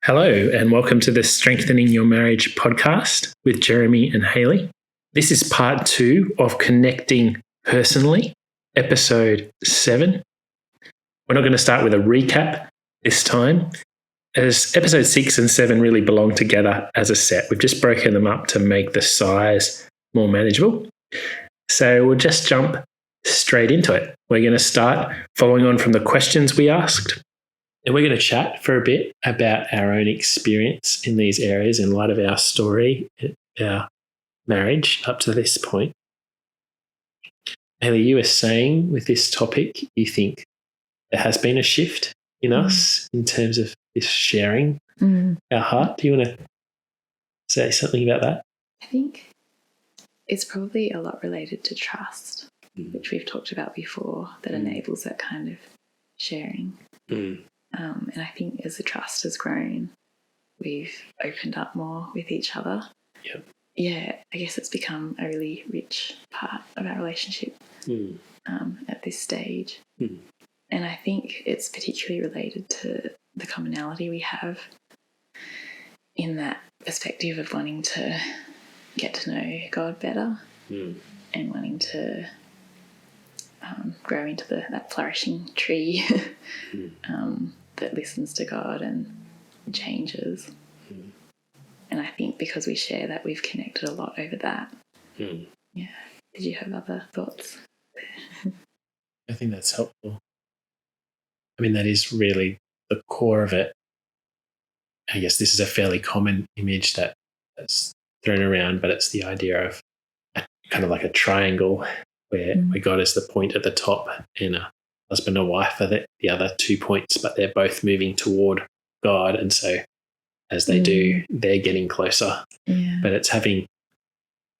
Hello, and welcome to the Strengthening Your Marriage podcast with Jeremy and Hayley. This is part 2 of Connecting Personally, episode 7. We're not going to start with a recap this time, as episode 6 and 7 really belong together as a set. We've just broken them up to make the size more manageable. So we'll just jump straight into it. We're going to start following on from the questions we asked. And we're going to chat for a bit about our own experience in these areas in light of our story, our marriage up to this point. Hayley, you were saying with this topic, you think there has been a shift in us in terms of this sharing our heart. Do you want to say something about that? I think it's probably a lot related to trust, which we've talked about before, that enables that kind of sharing. And I think as the trust has grown, we've opened up more with each other. Yep. Yeah, I guess it's become a really rich part of our relationship at this stage. And I think it's particularly related to the commonality we have in that perspective of wanting to get to know God better and wanting to grow into that flourishing tree that listens to God and changes. And I think because we share that, we've connected a lot over that. Yeah. Did you have other thoughts? I think that's helpful. I mean, that is really the core of it. I guess this is a fairly common image that's thrown around, but it's the idea of kind of like a triangle where God is the point at the top and a husband and wife are the other 2 points, but they're both moving toward God. And so as they do, they're getting closer. Yeah. But it's having,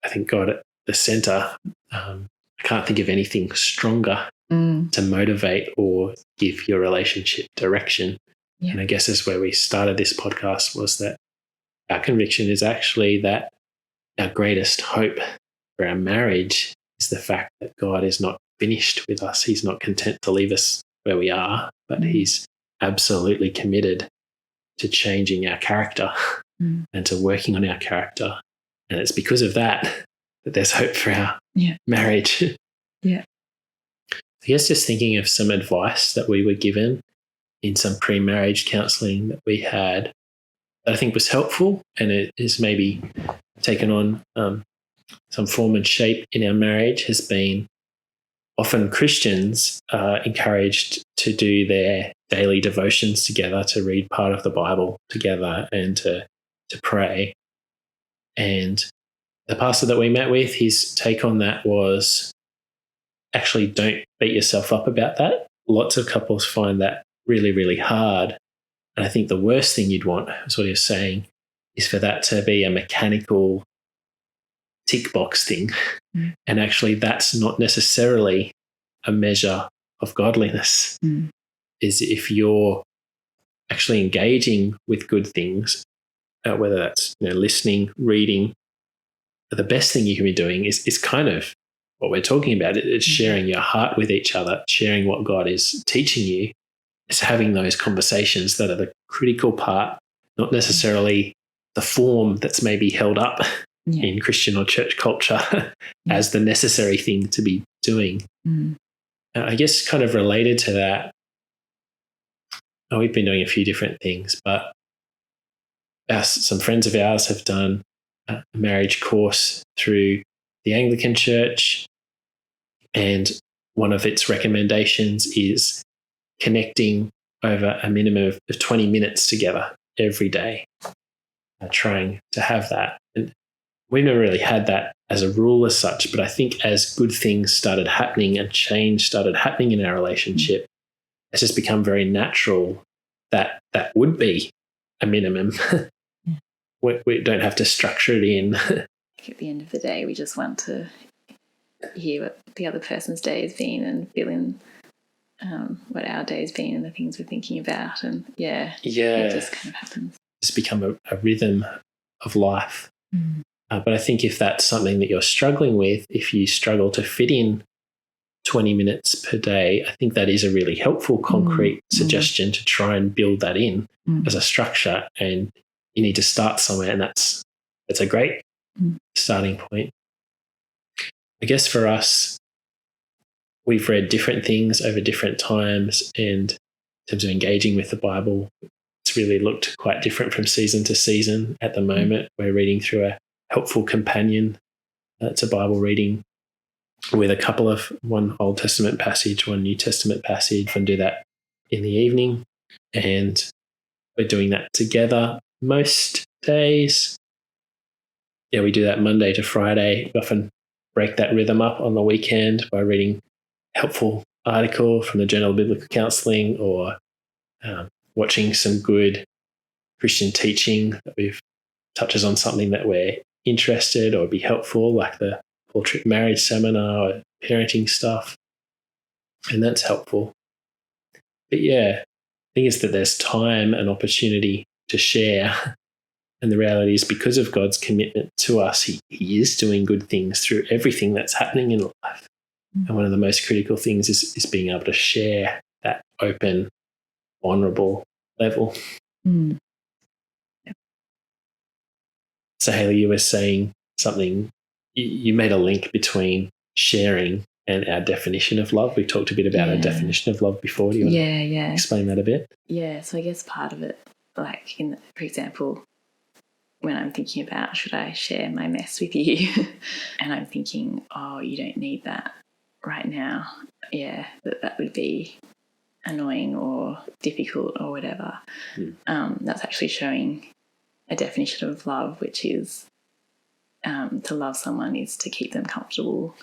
I think, God at the center. I can't think of anything stronger to motivate or give your relationship direction. Yeah. And I guess that's where we started this podcast, was that our conviction is actually that our greatest hope for our marriage is the fact that God is not finished with us. He's not content to leave us where we are, but he's absolutely committed to changing our character and to working on our character. And it's because of that there's hope for our marriage. Yeah. I guess just thinking of some advice that we were given in some pre-marriage counselling that we had that I think was helpful, and it has maybe taken on some form and shape in our marriage, has been often Christians are encouraged to do their daily devotions together, to read part of the Bible together and to pray. And the pastor that we met with, his take on that was, actually don't beat yourself up about that. Lots of couples find that really, really hard. And I think the worst thing you'd want, is what he was saying, is for that to be a mechanical tick box thing. And actually that's not necessarily a measure of godliness. Is if you're actually engaging with good things, whether that's listening, reading, the best thing you can be doing is kind of what we're talking about. It's sharing your heart with each other, sharing what God is teaching you. It's having those conversations that are the critical part, not necessarily the form that's maybe held up in Christian or church culture as the necessary thing to be doing. I guess kind of related to that, we've been doing a few different things, but some friends of ours have done a marriage course through the Anglican Church, and one of its recommendations is connecting over a minimum of 20 minutes together every day, trying to have that. And we've never really had that as a rule as such, but I think as good things started happening and change started happening in our relationship, it's just become very natural that that would be a minimum. We don't have to structure it in. At the end of the day, we just want to hear what the other person's day has been and feel in what our day has been and the things we're thinking about. And it just kind of happens. It's become a rhythm of life. But I think if that's something that you're struggling with, if you struggle to fit in 20 minutes per day, I think that is a really helpful, concrete suggestion to try and build that in as a structure. And you need to start somewhere, and that's a great starting point. I guess for us, we've read different things over different times, and in terms of engaging with the Bible, it's really looked quite different from season to season. At the moment, we're reading through a helpful companion. It's a Bible reading with a couple of one Old Testament passage, one New Testament passage, and do that in the evening. And we're doing that together most days. Yeah, we do that Monday to Friday. We often break that rhythm up on the weekend by reading a helpful article from the Journal of Biblical Counselling, or watching some good Christian teaching that touches on something that we're interested or be helpful, like the Paul Tripp marriage seminar or parenting stuff. And that's helpful. But yeah, the thing is that there's time and opportunity to share. And the reality is, because of God's commitment to us, he is doing good things through everything that's happening in life. And one of the most critical things is being able to share that open, vulnerable level. So Hayley, you were saying something, you made a link between sharing and our definition of love. We talked a bit about our definition of love before. Do you want to explain that a bit? Yeah, so I guess part of it, like for example, when I'm thinking about, should I share my mess with you? And I'm thinking, oh, you don't need that right now. Yeah, that would be annoying or difficult or whatever. That's actually showing a definition of love, which is to love someone is to keep them comfortable.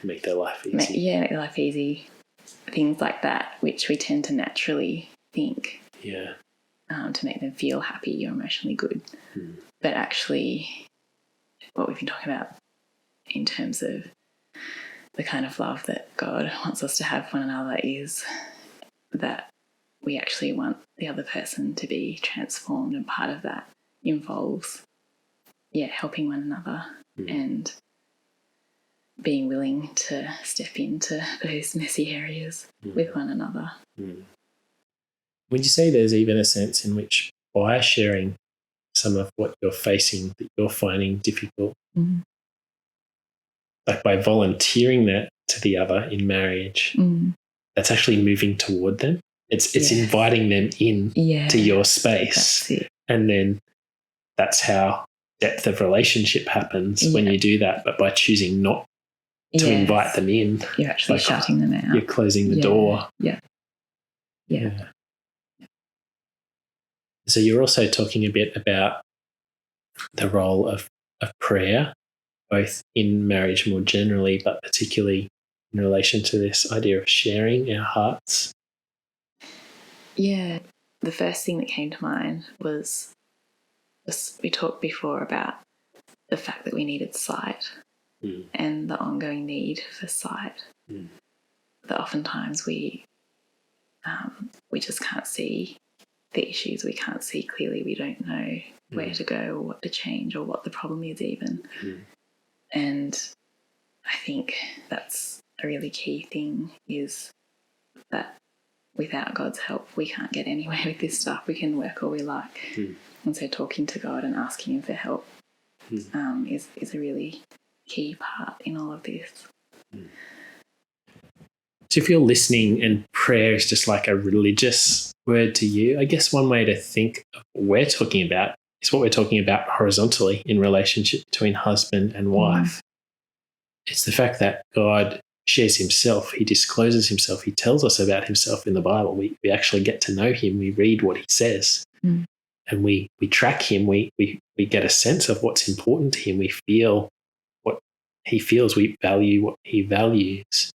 Make their life easy. Make their life easy. Things like that, which we tend to naturally think. Yeah. To make them feel happy or emotionally good. But actually, what we've been talking about in terms of the kind of love that God wants us to have for one another is that we actually want the other person to be transformed, and part of that involves helping one another and being willing to step into those messy areas with one another. Would you say there's even a sense in which, by sharing some of what you're facing that you're finding difficult, like by volunteering that to the other in marriage, that's actually moving toward them? It's inviting them in to your space. And then that's how depth of relationship happens when you do that. But by choosing not to invite them in, you're actually shutting them out. You're closing the door. Yeah. So you're also talking a bit about the role of prayer, both in marriage more generally, but particularly in relation to this idea of sharing our hearts. Yeah. The first thing that came to mind was we talked before about the fact that we needed sight and the ongoing need for sight. That oftentimes we just can't see the issues. We can't see clearly. We don't know where to go or what to change or what the problem is even. And I think that's a really key thing, is that without God's help, we can't get anywhere with this stuff. We can work all we like. And so talking to God and asking him for help is a really key part in all of this. So if you're listening and prayer is just like a religious word to you, I guess one way to think of what we're talking about is what we're talking about horizontally in relationship between husband and wife. It's the fact that God shares himself. He discloses himself. He tells us about himself in the Bible. We actually get to know him. We read what he says and we track him. We get a sense of what's important to him. We feel what he feels. We value what he values.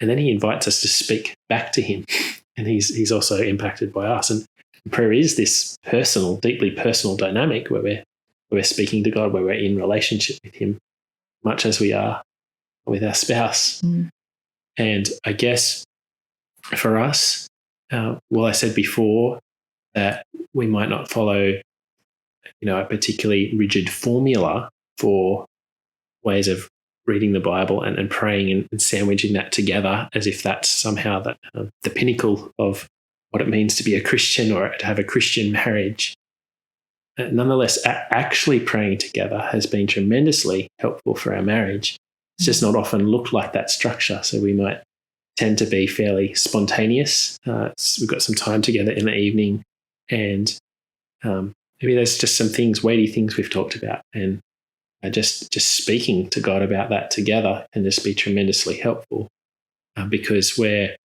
And then he invites us to speak back to him. And he's also impacted by us. And prayer is this personal, deeply personal dynamic where we're speaking to God, where we're in relationship with him, much as we are with our spouse. And I guess for us, I said before that we might not follow, a particularly rigid formula for ways of reading the Bible and praying and sandwiching that together as if that's somehow the pinnacle of what it means to be a Christian or to have a Christian marriage. Nonetheless, actually praying together has been tremendously helpful for our marriage. It's just not often looked like that structure. So we might tend to be fairly spontaneous. We've got some time together in the evening, and maybe there's just some weighty things we've talked about, and just speaking to God about that together can just be tremendously helpful, because when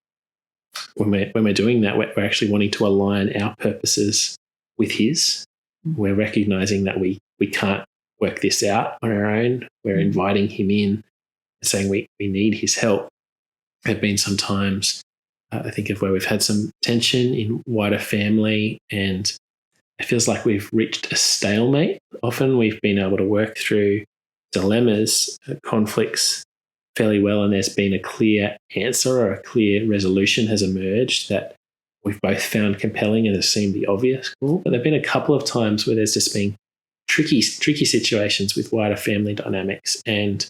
we're doing that, we're actually wanting to align our purposes with His. We're recognizing that we can't work this out on our own. We're inviting Him in and saying we need His help. There have been some times, I think, of where we've had some tension in wider family, and it feels like we've reached a stalemate. Often we've been able to work through dilemmas, conflicts fairly well, and there's been a clear answer or a clear resolution has emerged that we've both found compelling and has seemed the obvious call. But there have been a couple of times where there's just been tricky situations with wider family dynamics, and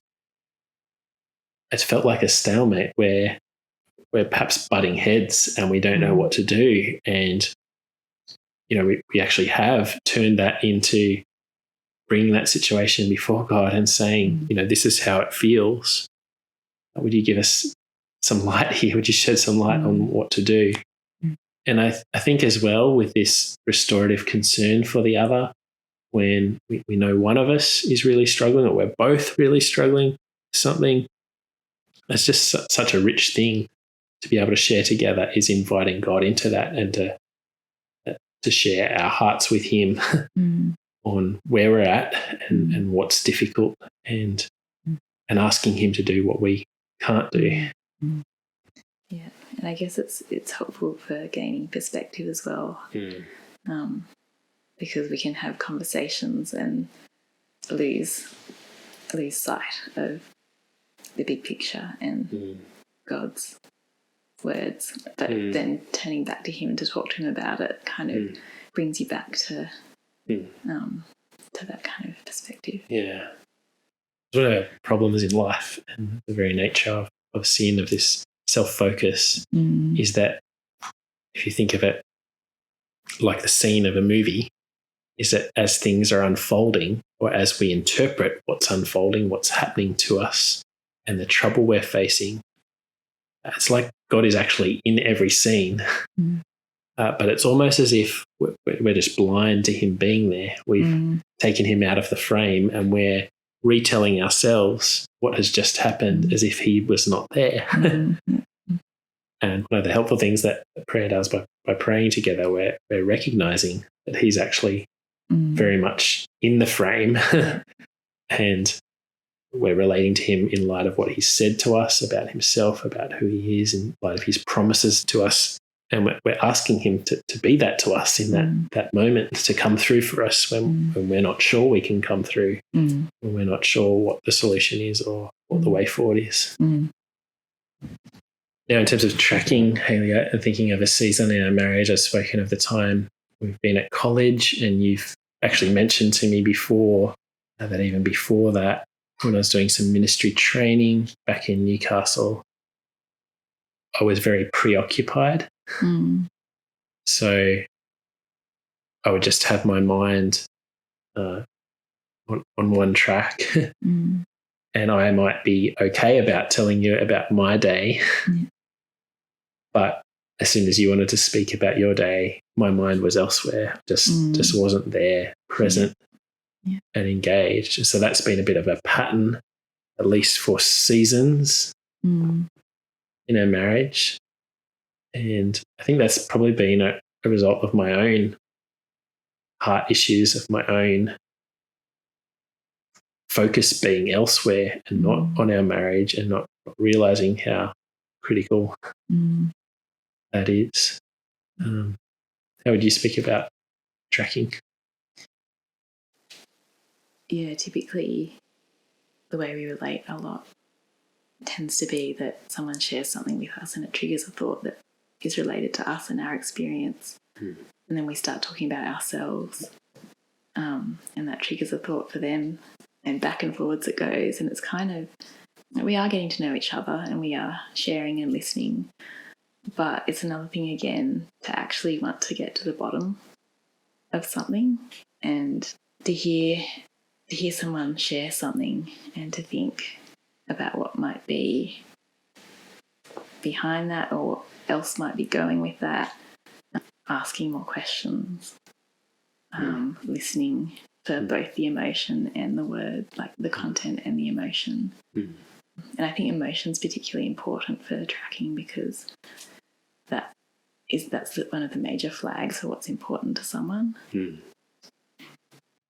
it's felt like a stalemate where we're perhaps butting heads and we don't know what to do. And, we actually have turned that into bringing that situation before God and saying, this is how it feels. Would you give us some light here? Would you shed some light on what to do? And I think as well, with this restorative concern for the other, when we know one of us is really struggling or we're both really struggling with something, it's just such a rich thing to be able to share together, is inviting God into that and to share our hearts with Him on where we're at and what's difficult, and asking Him to do what we can't do. Yeah, and I guess it's helpful for gaining perspective as well, because we can have conversations and lose sight of the big picture and God's words, but then turning back to Him to talk to Him about it kind of brings you back to that kind of perspective. Yeah. One of our problems in life and the very nature of sin, of this self-focus, is that if you think of it like the scene of a movie, is that as things are unfolding, or as we interpret what's unfolding, what's happening to us and the trouble we're facing, it's like God is actually in every scene. But it's almost as if we're just blind to Him being there. We've taken Him out of the frame and we're retelling ourselves what has just happened as if He was not there. And one of the helpful things that prayer does by praying together, we're recognizing that He's actually very much in the frame and we're relating to Him in light of what He's said to us about Himself, about who He is, in light of His promises to us. And we're asking Him to be that to us in that moment, to come through for us when we're not sure we can come through, when we're not sure what the solution is or what the way forward is. Now, in terms of tracking, Hayley, I'm thinking of a season in our marriage. I've spoken of the time we've been at college, and you've actually mentioned to me before that even before that, when I was doing some ministry training back in Newcastle, I was very preoccupied. So I would just have my mind on one track. And I might be okay about telling you about my day. But as soon as you wanted to speak about your day, my mind was elsewhere, just wasn't there, present and engaged. So that's been a bit of a pattern, at least for seasons in our marriage. And I think that's probably been a result of my own heart issues, of my own focus being elsewhere and not on our marriage, and not realizing how critical that is. How would you speak about tracking? Yeah, typically the way we relate a lot tends to be that someone shares something with us and it triggers a thought that is related to us and our experience. And then we start talking about ourselves, and that triggers a thought for them, and back and forwards it goes. And it's kind of we are getting to know each other and we are sharing and listening. But it's another thing again to actually want to get to the bottom of something and to hear someone share something and to think about what might be behind that or else might be going with that, asking more questions, listening for both the emotion and the word, like the content and the emotion. And I think emotion's particularly important for tracking because that's one of the major flags for what's important to someone.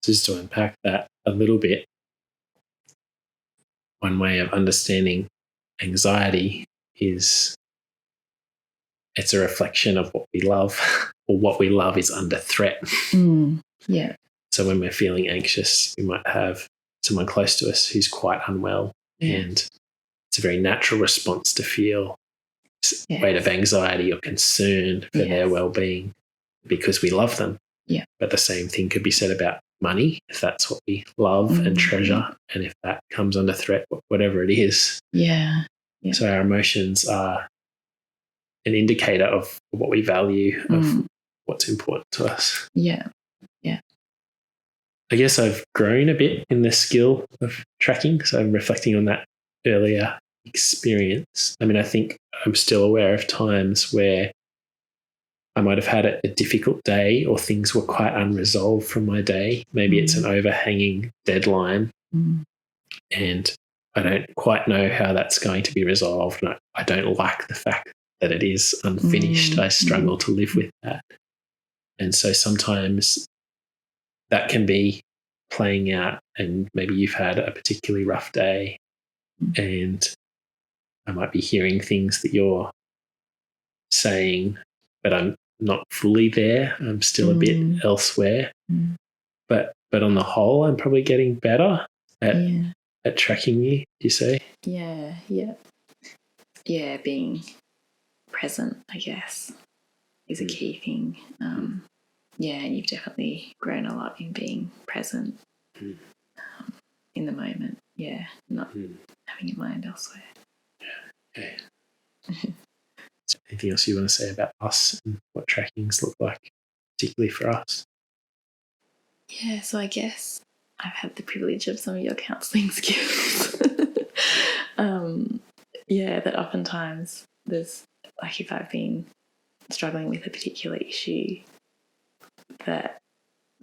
Just to unpack that a little bit, one way of understanding anxiety is it's a reflection of what we love, or what we love is under threat. Yeah. So when we're feeling anxious, we might have someone close to us who's quite unwell, and it's a very natural response to feel weight of anxiety or concern for their well-being because we love them. Yeah. But the same thing could be said about money, if that's what we love and treasure, and if that comes under threat, whatever it is. Yeah. So our emotions are an indicator of what we value, of what's important to us. Yeah. I guess I've grown a bit in the skill of tracking, so I'm reflecting on that earlier experience. I mean, I think I'm still aware of times where I might have had a difficult day or things were quite unresolved from my day. Maybe it's an overhanging deadline and I don't quite know how that's going to be resolved. And I don't like the fact that it is unfinished. I struggle to live with that. And so sometimes that can be playing out and maybe you've had a particularly rough day and I might be hearing things that you're saying, but I'm not fully there. I'm still a bit elsewhere. But on the whole, I'm probably getting better at tracking you, you say? Yeah, being present, I guess, is a key thing. And you've definitely grown a lot in being present in the moment. Yeah, not having your mind elsewhere. Okay. So anything else you want to say about us and what trackings look like, particularly for us? Yeah, so I guess I've had the privilege of some of your counselling skills. That oftentimes there's, like if I've been struggling with a particular issue, that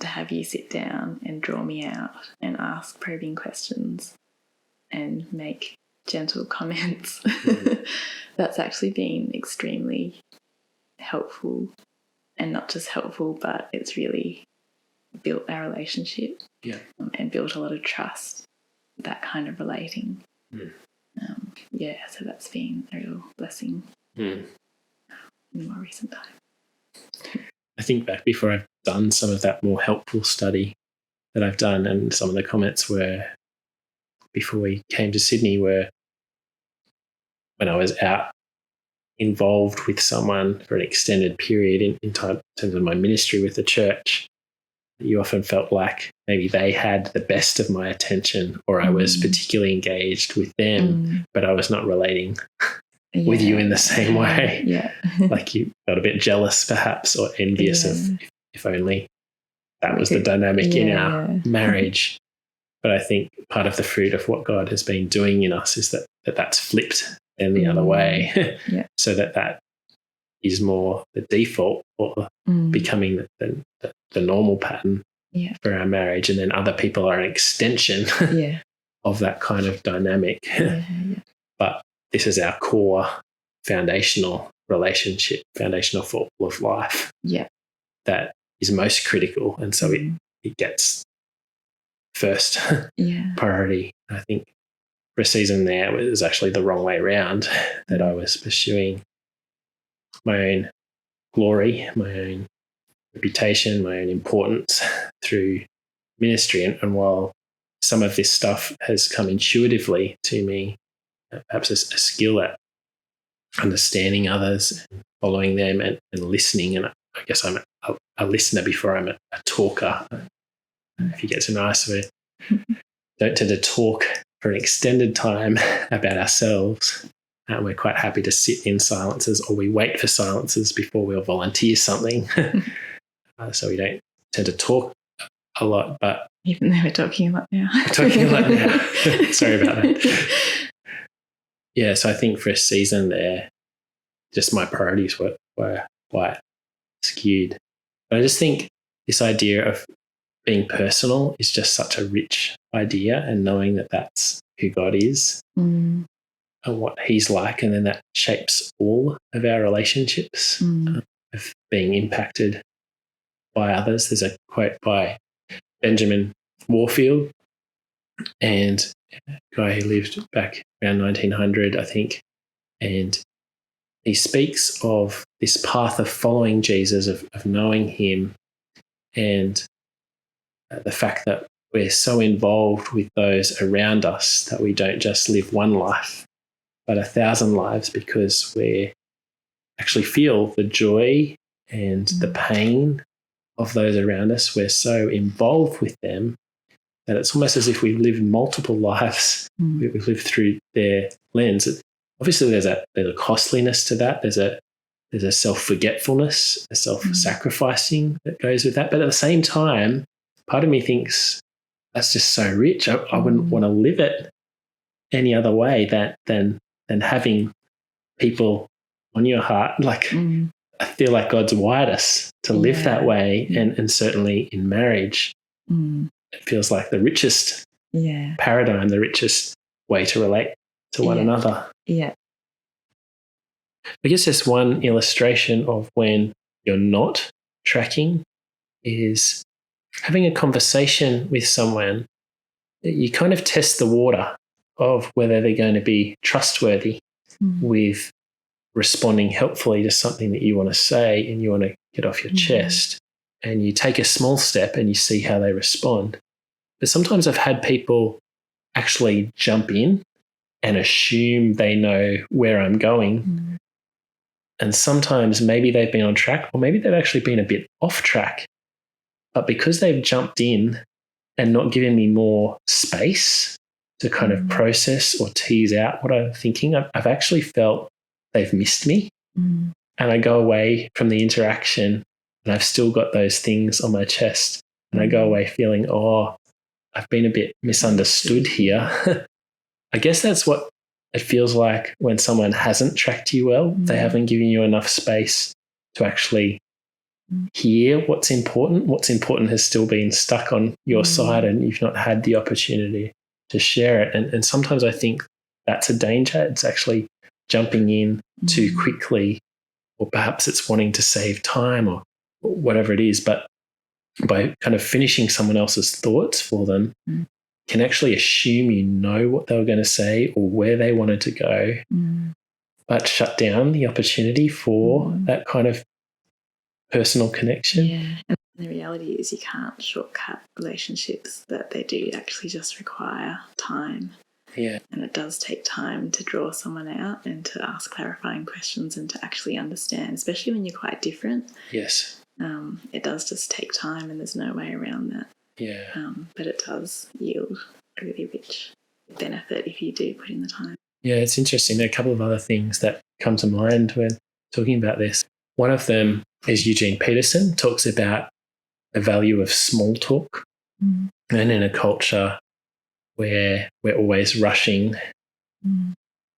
to have you sit down and draw me out and ask probing questions and make gentle comments, that's actually been extremely helpful. And not just helpful, but it's really built our relationship and built a lot of trust, that kind of relating. So that's been a real blessing in more recent time. I think back before I've done some of that more helpful study that I've done, and some of the comments were before we came to Sydney were when I was out involved with someone for an extended period in terms of my ministry with the church. You often felt like maybe they had the best of my attention or I was particularly engaged with them, but I was not relating with you in the same way. Like you got a bit jealous perhaps or envious of if only that was the dynamic in our marriage. But I think part of the fruit of what God has been doing in us is that's flipped and the other way so that is more the default or becoming the normal pattern for our marriage, and then other people are an extension of that kind of dynamic. But this is our core foundational relationship, foundational for all of life that is most critical, and so it gets first priority. I think for a season there it was actually the wrong way around, that I was pursuing my own glory, my own reputation, my own importance through ministry. And while some of this stuff has come intuitively to me, perhaps a skill at understanding others and following them and listening. And I guess I'm a listener before I'm a talker. If you get to know us, we don't tend to talk for an extended time about ourselves. And we're quite happy to sit in silences, or we wait for silences before we'll volunteer something. So we don't tend to talk a lot, but even though we're talking a lot now. Sorry about that. Yeah, so I think for a season there, just my priorities were quite skewed. But I just think this idea of being personal is just such a rich idea, and knowing that that's who God is and what he's like, and then that shapes all of our relationships of being impacted by others. There's a quote by Benjamin Warfield, and a guy who lived back around 1900, I think, and he speaks of this path of following Jesus, of knowing him, and the fact that we're so involved with those around us that we don't just live one life, but 1,000 lives, because we actually feel the joy and the pain of those around us. We're so involved with them that it's almost as if we live multiple lives. We live through their lens. Obviously, there's a costliness to that. There's a self-forgetfulness, a self-sacrificing that goes with that. But at the same time, part of me thinks that's just so rich. I wouldn't want to live it any other way than having people on your heart. Like, I feel like God's wired us to live that way, and certainly in marriage, it feels like the richest paradigm, the richest way to relate to one another. Yeah. I guess just one illustration of when you're not tracking is having a conversation with someone. You kind of test the water of whether they're going to be trustworthy with responding helpfully to something that you want to say and you want to get off your chest. And you take a small step and you see how they respond. But sometimes I've had people actually jump in and assume they know where I'm going. And sometimes maybe they've been on track, or maybe they've actually been a bit off track. But because they've jumped in and not given me more space to kind of process or tease out what I'm thinking, I've actually felt they've missed me. And I go away from the interaction and I've still got those things on my chest. And I go away feeling, I've been a bit misunderstood here. I guess that's what it feels like when someone hasn't tracked you well. They haven't given you enough space to actually hear what's important. What's important has still been stuck on your side, and you've not had the opportunity to share it. And sometimes I think that's a danger. It's actually jumping in too quickly, or perhaps it's wanting to save time or whatever it is. But by kind of finishing someone else's thoughts for them, can actually assume you know what they were going to say or where they wanted to go, but shut down the opportunity for that kind of personal connection. Yeah. And the reality is you can't shortcut relationships, that they do actually just require time. Yeah. And it does take time to draw someone out and to ask clarifying questions and to actually understand, especially when you're quite different. Yes. It does just take time, and there's no way around that. Yeah. But it does yield a really rich benefit if you do put in the time. Yeah, it's interesting. There are a couple of other things that come to mind when talking about this. One of them is Eugene Peterson talks about the value of small talk. And in a culture where we're always rushing,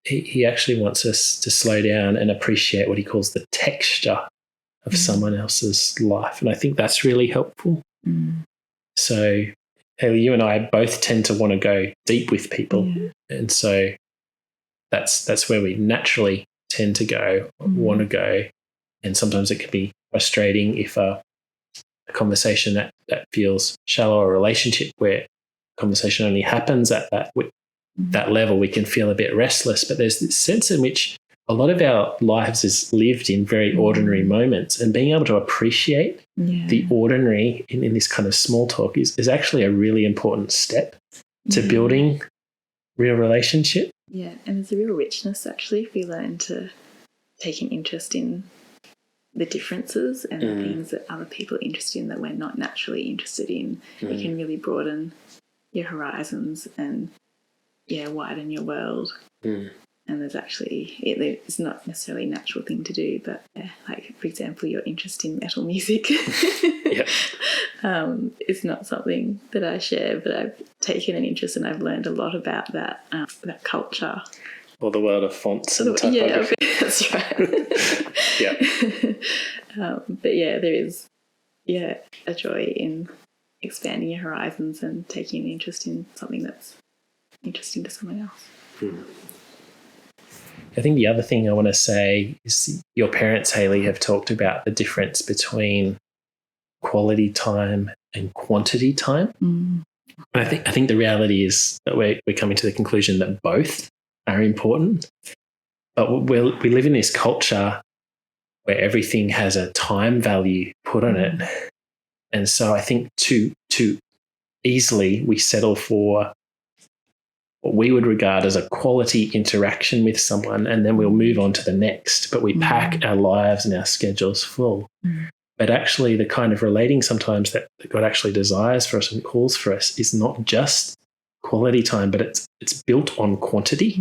he actually wants us to slow down and appreciate what he calls the texture of someone else's life. And I think that's really helpful. So, Hayley, you and I both tend to want to go deep with people. And so that's where we naturally tend to go, want to go. And sometimes it can be frustrating if a conversation that feels shallow, or a relationship where conversation only happens at that level, we can feel a bit restless. But there's this sense in which a lot of our lives is lived in very ordinary moments, and being able to appreciate the ordinary in this kind of small talk is actually a really important step to building real relationship. Yeah, and there's a real richness actually if we learn to take an interest in the differences and the things that other people are interested in that we're not naturally interested in. It can really broaden your horizons and widen your world. And there's actually, it's not necessarily a natural thing to do, but like, for example, your interest in metal music is not something that I share, but I've taken an interest and I've learned a lot about that culture. Or the world of fonts and typography. Yeah, that's right. But there is a joy in expanding your horizons and taking an interest in something that's interesting to someone else. I think the other thing I want to say is your parents, Hayley, have talked about the difference between quality time and quantity time. And I think the reality is that we're coming to the conclusion that both are important. But we live in this culture where everything has a time value put on it. And so I think too easily we settle for what we would regard as a quality interaction with someone, and then we'll move on to the next. But we pack our lives and our schedules full. But actually the kind of relating sometimes that God actually desires for us and calls for us is not just quality time, but it's built on quantity.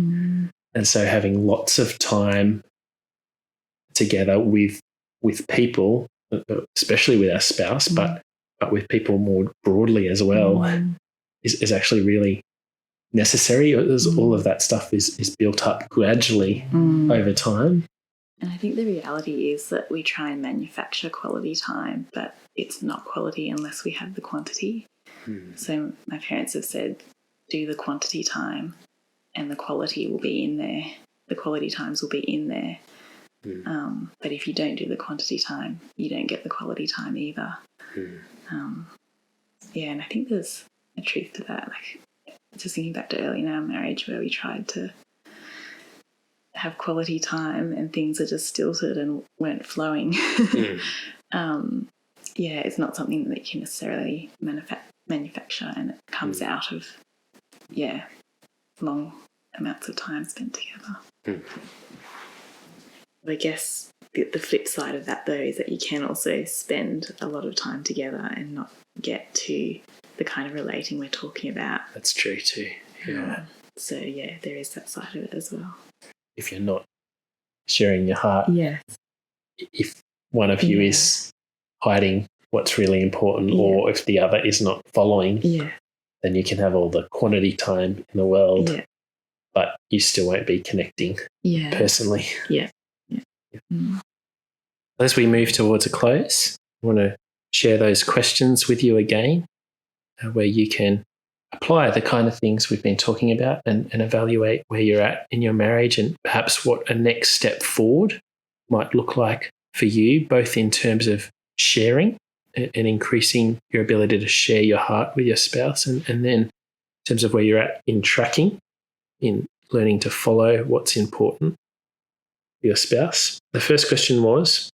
And so having lots of time together with people, especially with our spouse, but with people more broadly as well, is actually really necessary. All of that stuff is built up gradually over time. And I think the reality is that we try and manufacture quality time, but it's not quality unless we have the quantity. So my parents have said, do the quantity time and the quality will be in there. The quality times will be in there. But if you don't do the quantity time, you don't get the quality time either. And I think there's a truth to that. Like, just thinking back to early in our marriage where we tried to have quality time and things are just stilted and weren't flowing. It's not something that you can necessarily manufacture, and it comes out of long amounts of time spent together. I guess the flip side of that, though, is that you can also spend a lot of time together and not get to the kind of relating we're talking about. That's true too. So there is that side of it as well. If you're not sharing your heart, if one of you is hiding what's really important, or if the other is not following, then you can have all the quantity time in the world, but you still won't be connecting personally. As we move towards a close, I want to share those questions with you again, where you can apply the kind of things we've been talking about and evaluate where you're at in your marriage and perhaps what a next step forward might look like for you, both in terms of sharing and increasing your ability to share your heart with your spouse, and then in terms of where you're at in tracking, in learning to follow what's important for your spouse. The first question was,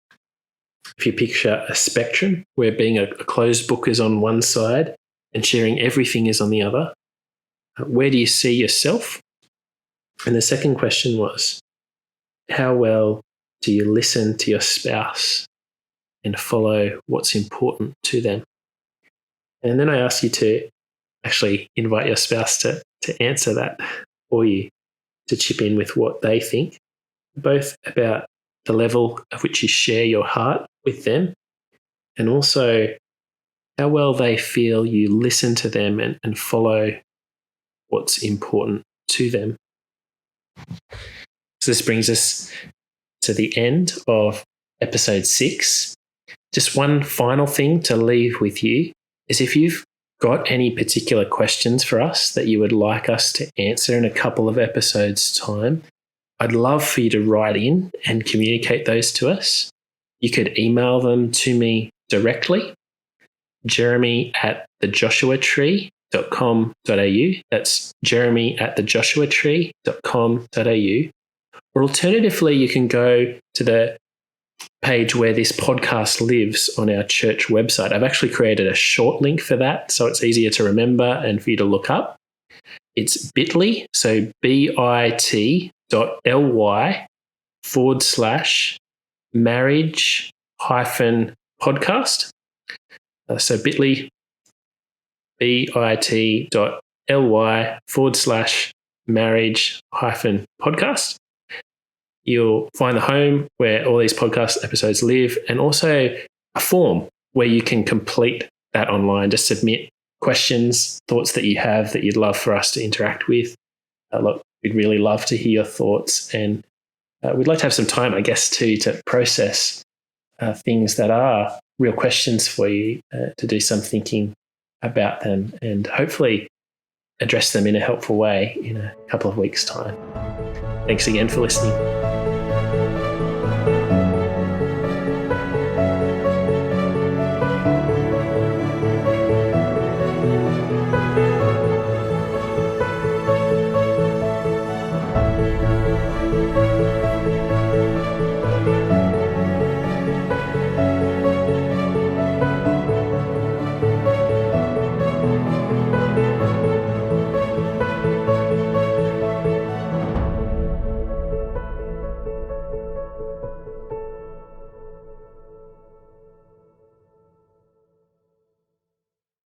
if you picture a spectrum where being a closed book is on one side and sharing everything is on the other, where do you see yourself? And the second question was, how well do you listen to your spouse and follow what's important to them? And then I asked you to actually invite your spouse to answer that for you, to chip in with what they think, both about the level of which you share your heart with them, and also how well they feel you listen to them and follow what's important to them. So this brings us to the end of episode 6. Just one final thing to leave with you is, if you've got any particular questions for us that you would like us to answer in a couple of episodes' time, I'd love for you to write in and communicate those to us. You could email them to me directly, jeremy@thejoshuatree.com.au. That's jeremy@thejoshuatree.com.au. Or alternatively, you can go to the page where this podcast lives on our church website. I've actually created a short link for that, so it's easier to remember and for you to look up. It's bit.ly, so bit.ly/marriage-podcast. So bit.ly, bit.ly/marriage-podcast. marriage-podcast. You'll find the home where all these podcast episodes live, and also a form where you can complete that online to submit questions, thoughts that you have that you'd love for us to interact with. Look, we'd really love to hear your thoughts, and we'd like to have some time, I guess, too, to process things that are real questions for you, to do some thinking about them, and hopefully address them in a helpful way in a couple of weeks' time. Thanks again for listening.